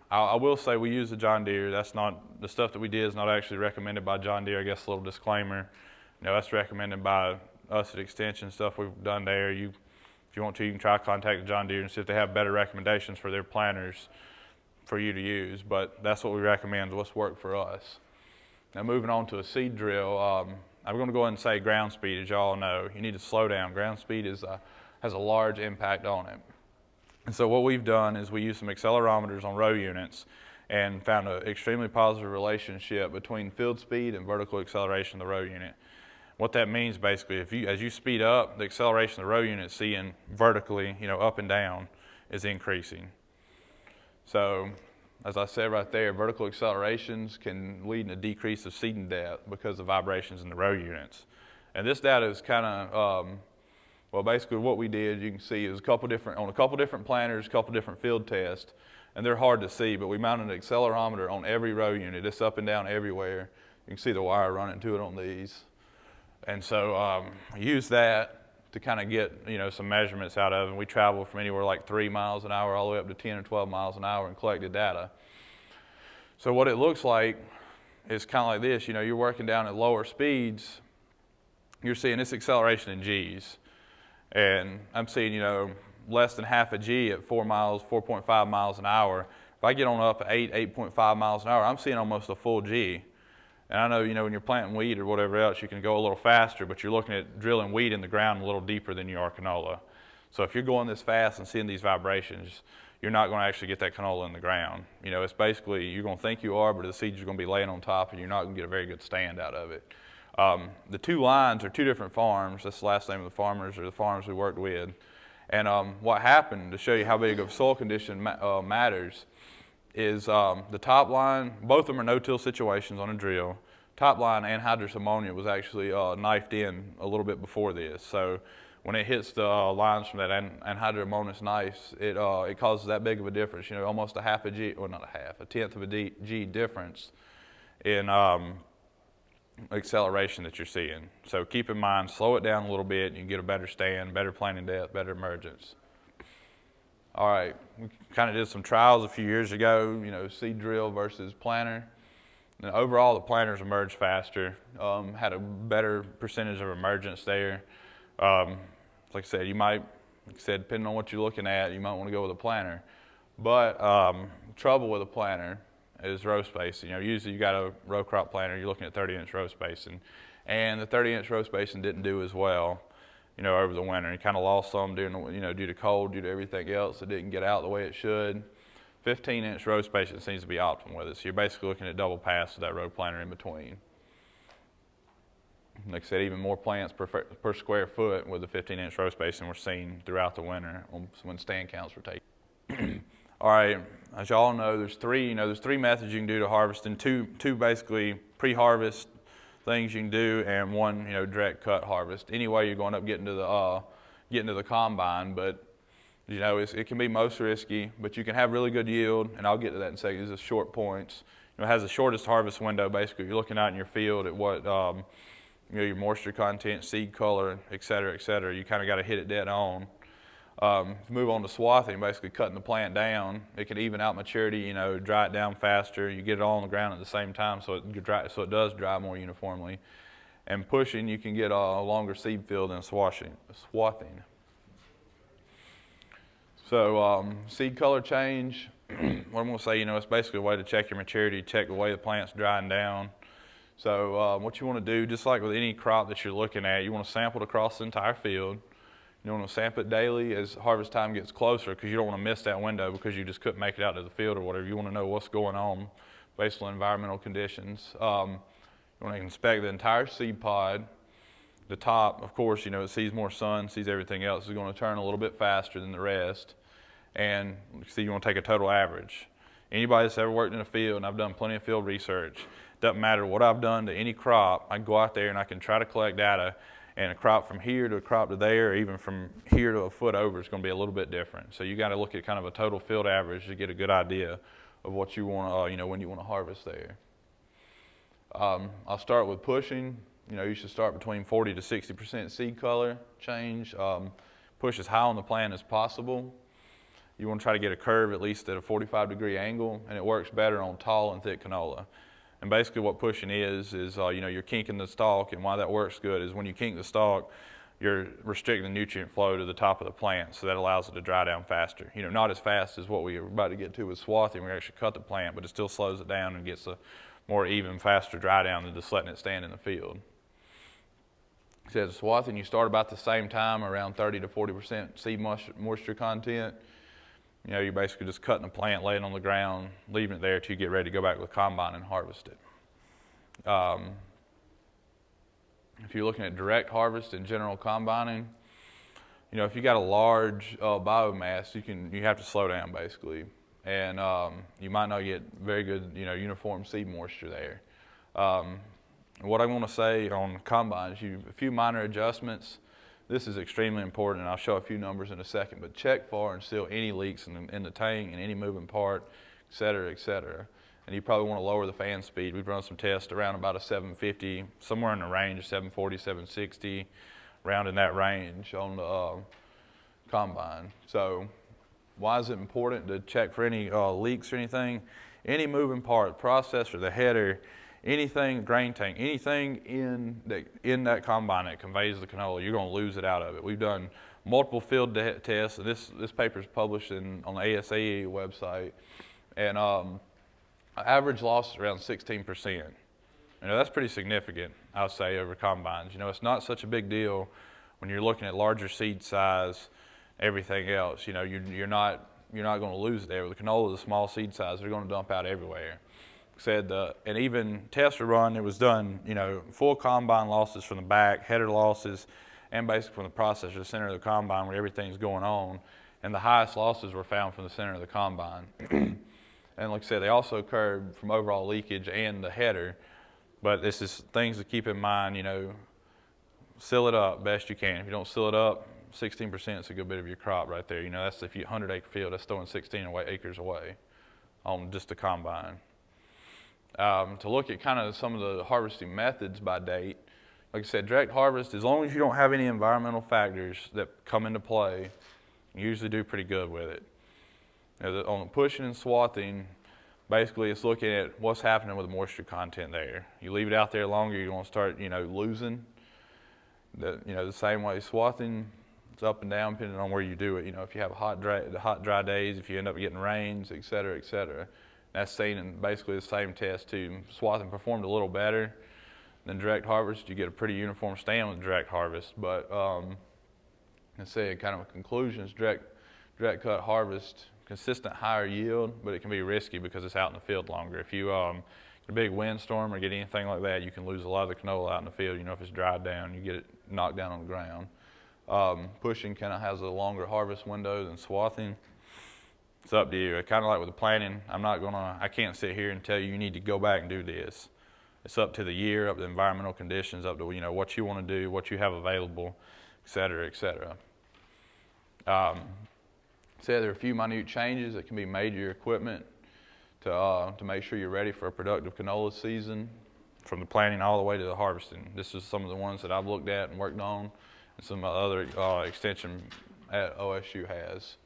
I will say we use the John Deere. That's not, the stuff that we did is not actually recommended by John Deere. I guess a little disclaimer. That's recommended by us at Extension, stuff we've done there. If you want to, you can try to contact the John Deere and see if they have better recommendations for their planters for you to use. But that's what we recommend, what's worked for us. Now moving on to a seed drill, I'm going to go ahead and say ground speed. As y'all know, you need to slow down. Ground speed has a large impact on it. And so what we've done is we used some accelerometers on row units and found an extremely positive relationship between field speed and vertical acceleration of the row unit. What that means basically, as you speed up, the acceleration of the row unit seeing vertically, up and down, is increasing. So, as I said right there, vertical accelerations can lead to a decrease of seeding depth because of vibrations in the row units. And this data is kind of, well, basically what we did, you can see, is on a couple different planters, a couple different field tests, and they're hard to see, but we mounted an accelerometer on every row unit. It's up and down everywhere. You can see the wire running to it on these. And so we use that to kind of get, some measurements out of it. And we travel from anywhere like 3 miles an hour all the way up to 10 or 12 miles an hour and collected data. So what it looks like is kind of like this. You're working down at lower speeds. You're seeing this acceleration in G's. And I'm seeing, less than half a G at 4.5 miles an hour. If I get on up at 8.5 miles an hour, I'm seeing almost a full G. And I know, when you're planting wheat or whatever else, you can go a little faster, but you're looking at drilling wheat in the ground a little deeper than you are canola. So if you're going this fast and seeing these vibrations, you're not going to actually get that canola in the ground. It's basically, you're going to think you are, but the seeds are going to be laying on top and you're not going to get a very good stand out of it. The two lines are two different farms. That's the last name of the farmers or the farms we worked with. And what happened, to show you how big of soil condition matters, is the top line, both of them are no-till situations on a drill. Top line anhydrous ammonia was actually knifed in a little bit before this. So when it hits the lines from that anhydrous ammonia knives, it causes that big of a difference. Almost a half a G, or not a half, a tenth of a G difference in acceleration that you're seeing. So keep in mind, slow it down a little bit, you can get a better stand, better planting depth, better emergence. All right, we kind of did some trials a few years ago, seed drill versus planter. And overall, the planters emerged faster, had a better percentage of emergence there. Like I said, depending on what you're looking at, you might want to go with a planter. But trouble with a planter is row spacing. Usually you got a row crop planter, you're looking at 30-inch row spacing. And the 30-inch row spacing didn't do as well, over the winter. You kind of lost some during the, due to cold, due to everything else. It didn't get out the way it should. 15-inch row spacing seems to be optimal with it. So you're basically looking at double pass with that row planter in between. Like I said, even more plants per square foot with the 15-inch row spacing we're seeing throughout the winter when stand counts were taken. All right, as y'all know, there's three methods you can do to harvest, and two basically pre-harvest things you can do, and one, direct cut harvest. Anyway, you're going up getting to the combine, but it can be most risky, but you can have really good yield, and I'll get to that in a second. These are short points. It has the shortest harvest window. Basically, you're looking out in your field at what your moisture content, seed color, et cetera, et cetera. You kind of got to hit it dead on. Move on to swathing, basically cutting the plant down. It can even out maturity, dry it down faster. You get it all on the ground at the same time, so it does dry more uniformly. And pushing, you can get a longer seed field than swathing. So seed color change, what I'm going to say, it's basically a way to check your maturity, check the way the plant's drying down. So what you want to do, just like with any crop that you're looking at, you want to sample it across the entire field. You want to sample it daily as harvest time gets closer, because you don't want to miss that window because you just couldn't make it out to the field or whatever. You want to know what's going on based on environmental conditions. You want to inspect the entire seed pod. The top, of course, it sees more sun, sees everything else, is going to turn a little bit faster than the rest. And see, you want to take a total average. Anybody that's ever worked in a field, and I've done plenty of field research, doesn't matter what I've done to any crop, I can go out there and I can try to collect data, and a crop from here to a crop to there, or even from here to a foot over, is going to be a little bit different. So you got to look at kind of a total field average to get a good idea of what you want to, when you want to harvest there. I'll start with pushing. You should start between 40 to 60% seed color change. Push as high on the plant as possible. you want to try to get a curve at least at a 45-degree angle, and it works better on tall and thick canola. And basically what pushing is you know, you're kinking the stalk, and why that works good is when you kink the stalk, you're restricting the nutrient flow to the top of the plant, so that allows it to dry down faster. You know, not as fast as what we were about to get to with swathing, we actually cut the plant, but it still slows it down and gets a more even, faster dry down than just letting it stand in the field. It says swathing, you start about the same time, around 30 to 40% seed moisture content. You know, you're basically just cutting the plant, laying on the ground, leaving it there till you get ready to go back with the combine and harvest it. If you're looking at direct harvest and general combining, you know, if you got a large biomass, you have to slow down basically, and you might not get very good, you know, uniform seed moisture there. What I want to say on combines, a few minor adjustments. This is extremely important, and I'll show a few numbers in a second, but check for and seal any leaks in the tank and any moving part, et cetera, et cetera. And you probably want to lower the fan speed. We've run some tests around about a 750, somewhere in the range of 740, 760, around in that range on the combine. So why is it important to check for any leaks or anything? Any moving part, processor, the header, anything, grain tank, anything in that combine that conveys the canola, you're going to lose it out of it. We've done multiple field tests, and this paper is published on the ASAE website, and average loss is around 16%. You know, that's pretty significant, I'll say, over combines. You know, it's not such a big deal when you're looking at larger seed size, everything else. You know, you're not going to lose it there. With the canola, the small seed size, they're going to dump out everywhere. And even tests were run, it was done, you know, full combine losses from the back, header losses, and basically from the processor, the center of the combine where everything's going on. And the highest losses were found from the center of the combine. And like I said, they also occurred from overall leakage and the header. But this is things to keep in mind, you know, seal it up best you can. If you don't seal it up, 16% is a good bit of your crop right there. You know, that's if you 100-acre field, that's throwing 16 acres away on just the combine. To look at kind of some of the harvesting methods by date, like I said, direct harvest, as long as you don't have any environmental factors that come into play, you usually do pretty good with it. You know, on the pushing and swathing, basically it's looking at what's happening with the moisture content there. You leave it out there longer, you're going to start, you know, losing. The same way swathing, it's up and down depending on where you do it. You know, if you have hot, dry days, if you end up getting rains, et cetera, et cetera. That's seen in basically the same test too. Swathing performed a little better than direct harvest. You get a pretty uniform stand with direct harvest, but let's say kind of a conclusion is direct cut harvest, consistent higher yield, but it can be risky because it's out in the field longer. If you get a big windstorm or get anything like that, you can lose a lot of the canola out in the field. You know, if it's dried down, you get it knocked down on the ground. Pushing kind of has a longer harvest window than swathing. It's up to you. Kind of like with the planting, I can't sit here and tell you need to go back and do this. It's up to the year, up to the environmental conditions, up to, you know, what you want to do, what you have available, et cetera, et cetera. Say there are a few minute changes that can be made to your equipment to make sure you're ready for a productive canola season, from the planting all the way to the harvesting. This is some of the ones that I've looked at and worked on, and some other extension at OSU has.